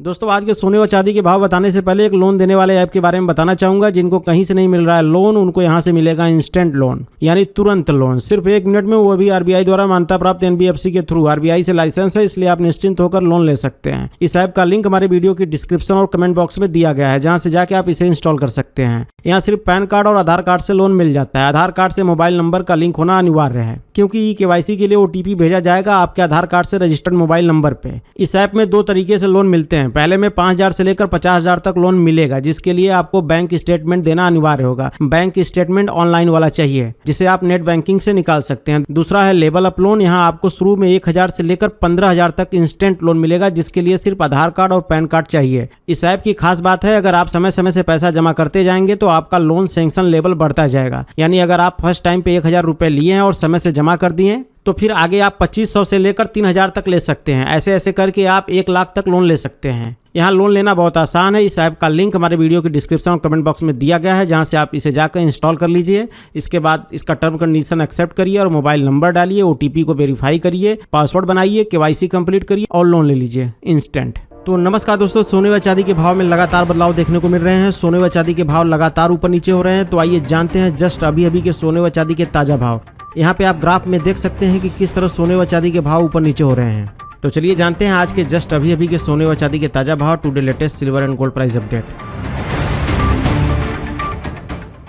दोस्तों आज के सोने व चांदी के भाव बताने से पहले एक लोन देने वाले ऐप के बारे में बताना चाहूंगा। जिनको कहीं से नहीं मिल रहा है लोन, उनको यहां से मिलेगा इंस्टेंट लोन, यानी तुरंत लोन, सिर्फ 1 मिनट में, वो भी आरबीआई द्वारा मान्यता प्राप्त एनबीएफसी के थ्रू। आरबीआई से लाइसेंस है, इसलिए आप निश्चिंत होकर लोन ले सकते हैं। इस ऐप का लिंक हमारे वीडियो की डिस्क्रिप्शन और कमेंट बॉक्स में दिया गया है, जहां से जाके आप इसे इंस्टॉल कर सकते हैं। यहाँ सिर्फ पैन कार्ड और आधार कार्ड से लोन मिल जाता है। आधार कार्ड से मोबाइल नंबर का लिंक होना अनिवार्य है, क्योंकि केवाईसी के लिए ओटीपी भेजा जाएगा आपके आधार कार्ड से रजिस्टर्ड मोबाइल नंबर पे। इस ऐप में 2 तरीके से लोन मिलते हैं। पहले में 5,000 से लेकर 50,000 तक लोन मिलेगा, जिसके लिए आपको बैंक स्टेटमेंट देना अनिवार्य होगा। बैंक स्टेटमेंट ऑनलाइन वाला चाहिए, जिसे आप नेट बैंकिंग से निकाल सकते हैं। दूसरा है लेवल अप लोन। यहाँ आपको शुरू में 1,000 से लेकर 15,000 तक इंस्टेंट लोन मिलेगा, जिसके लिए सिर्फ आधार कार्ड और पैन कार्ड चाहिए। इस ऐप की खास बात है, अगर आप समय समय से पैसा जमा करते जाएंगे तो आपका लोन सैंक्शन लेवल बढ़ता जाएगा। यानी अगर आप फर्स्ट टाइम पे 1,000 रुपए लिए हैं और समय से जमा कर दिए, तो फिर आगे आप 2,500 से लेकर 3,000 तक ले सकते हैं। ऐसे ऐसे करके आप 1 लाख तक लोन ले सकते हैं। यहाँ लोन लेना बहुत आसान है। इस ऐप का लिंक हमारे वीडियो की डिस्क्रिप्शन और कमेंट बॉक्स में दिया गया है, जहाँ से आप इसे जाकर इंस्टॉल कर लीजिए। इसके बाद इसका टर्म कंडीशन एक्सेप्ट करिए और मोबाइल नंबर डालिए, ओटीपी को वेरीफाई करिए, पासवर्ड बनाइए, केवाईसी कंप्लीट करिए और लोन ले लीजिए इंस्टेंट। तो नमस्कार दोस्तों, सोने व चांदी के भाव में लगातार बदलाव देखने को मिल रहे हैं। सोने व चांदी के भाव लगातार ऊपर नीचे हो रहे हैं। तो आइए जानते हैं जस्ट अभी के सोने व चांदी के ताजा भाव। यहाँ पे आप ग्राफ में देख सकते हैं कि किस तरह सोने व चांदी के भाव ऊपर नीचे हो रहे हैं। तो चलिए जानते हैं आज के जस्ट अभी के सोने व चांदी के ताजा भाव। Today latest silver and gold price update.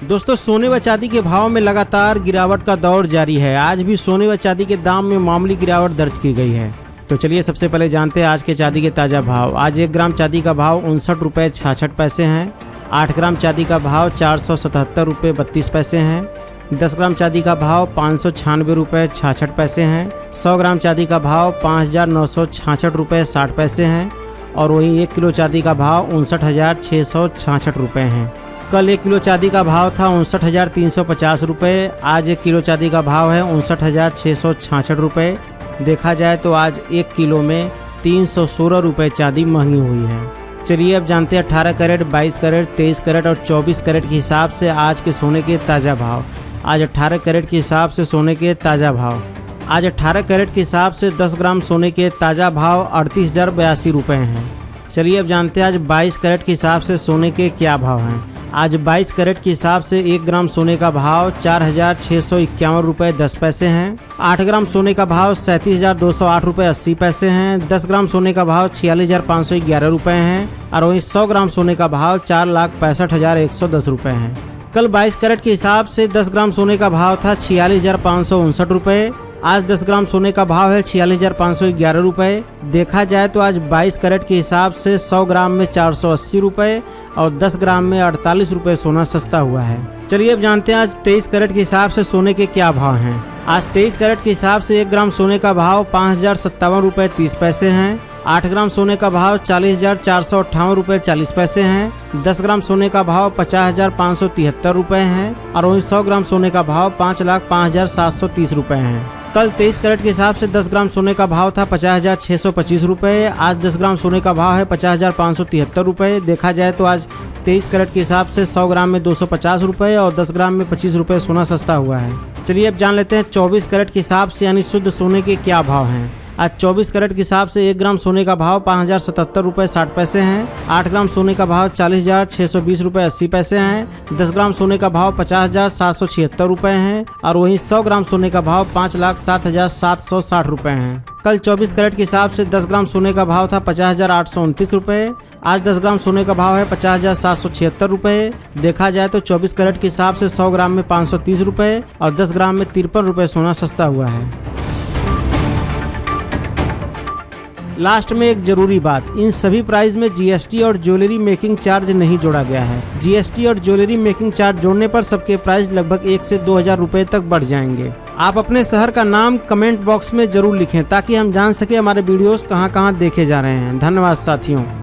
दोस्तों सोने व चांदी के भाव में लगातार गिरावट का दौर जारी है। आज भी सोने व चांदी के दाम में मामूली गिरावट दर्ज की गई है। तो चलिए सबसे पहले जानते हैं आज के चांदी के ताजा भाव। आज 1 ग्राम चांदी का भाव 59 रुपये 66 पैसे हैं। 8 ग्राम चांदी का भाव 477 रुपये 32 पैसे हैं। 10 ग्राम चांदी का भाव 596 रुपये 66 पैसे हैं। 100 ग्राम चांदी का भाव 5,966 रुपये 60 पैसे हैं। और वहीं 1 किलो चांदी का भाव 59,666 रुपये हैं। कल 1 किलो चांदी का भाव था 59,350 रुपये। आज 1 किलो चांदी का भाव है 59,666 रुपये। देखा जाए तो आज 1 किलो में 316 रुपये चांदी महंगी हुई है। चलिए अब जानते हैं 18 कैरेट, 22 कैरेट, 23 कैरेट और 24 कैरेट के हिसाब से आज के सोने के ताज़ा भाव। आज 18 कैरेट के हिसाब से सोने के ताज़ा भाव। आज 18 कैरेट के हिसाब से 10 ग्राम सोने के ताज़ा भाव 38,082 रुपये हैं। चलिए अब जानते हैं आज 22 कैरेट के हिसाब से सोने के क्या भाव हैं। आज 22 कैरेट के हिसाब से 1 ग्राम सोने का भाव 4,651 रुपये 10 पैसे हैं। 8 ग्राम सोने का भाव 37,208 रुपये 80 पैसे हैं। 10 ग्राम सोने का भाव 46,511 रुपये हैं। और वहीं 100 ग्राम सोने का भाव 4,65,110 रुपये हैं। कल 22 कैरेट के हिसाब से 10 ग्राम सोने का भाव था 46,559 रुपये। आज 10 ग्राम सोने का भाव है 46,511 रुपये। देखा जाए तो आज 22 कैरेट के हिसाब से 100 ग्राम में 480 रुपये और 10 ग्राम में 48 रुपये सोना सस्ता हुआ है। चलिए अब जानते हैं आज 23 कैरेट के हिसाब से सोने के क्या भाव हैं। आज 23 कैरेट के हिसाब से 1 ग्राम सोने का भाव 5,057 रुपये 30 पैसे हैं। 8 ग्राम सोने का भाव 40,458 रुपये 40 पैसे हैं। 10 ग्राम सोने का भाव 50,573 रुपये हैं। और वहीं 100 ग्राम सोने का भाव 5,05,730 रुपये हैं। कल 23 कैरेट के हिसाब से 10 ग्राम सोने का भाव था 50,625 रुपये। आज 10 ग्राम सोने का भाव है 50,573 रुपये। देखा जाए तो आज 23 कैरेट के हिसाब से 100 ग्राम में 250 रुपये और 10 ग्राम में 25 रुपये सोना सस्ता हुआ है। चलिए अब जान लेते हैं 24 कैरेट के हिसाब से यानी शुद्ध सोने के क्या भाव हैं। आज 24 कैरेट के हिसाब से 1 ग्राम सोने का भाव 5,077 रुपये 60 पैसे हैं। 8 ग्राम सोने का भाव 40,620 रुपये 80 पैसे हैं। 10 ग्राम सोने का भाव 50,776 रुपये हैं। और वहीं 100 ग्राम सोने का भाव 5,07,760 रुपये हैं। कल 24 कैरेट के हिसाब से 10 ग्राम सोने का भाव था 50,829 रुपये। आज 10 ग्राम सोने का भाव है 50,776 रुपये। देखा जाए तो 24 कैरेट के हिसाब से 100 ग्राम में 530 रुपये और 10 ग्राम में 53 रुपये सोना सस्ता हुआ है। लास्ट में एक जरूरी बात, इन सभी प्राइस में जीएसटी और ज्वेलरी मेकिंग चार्ज नहीं जोड़ा गया है। जीएसटी और ज्वेलरी मेकिंग चार्ज जोड़ने पर सबके प्राइस लगभग 1 से 2,000 रुपये तक बढ़ जाएंगे। आप अपने शहर का नाम कमेंट बॉक्स में जरूर लिखें, ताकि हम जान सके हमारे वीडियोस कहां-कहां देखे जा रहे हैं। धन्यवाद साथियों।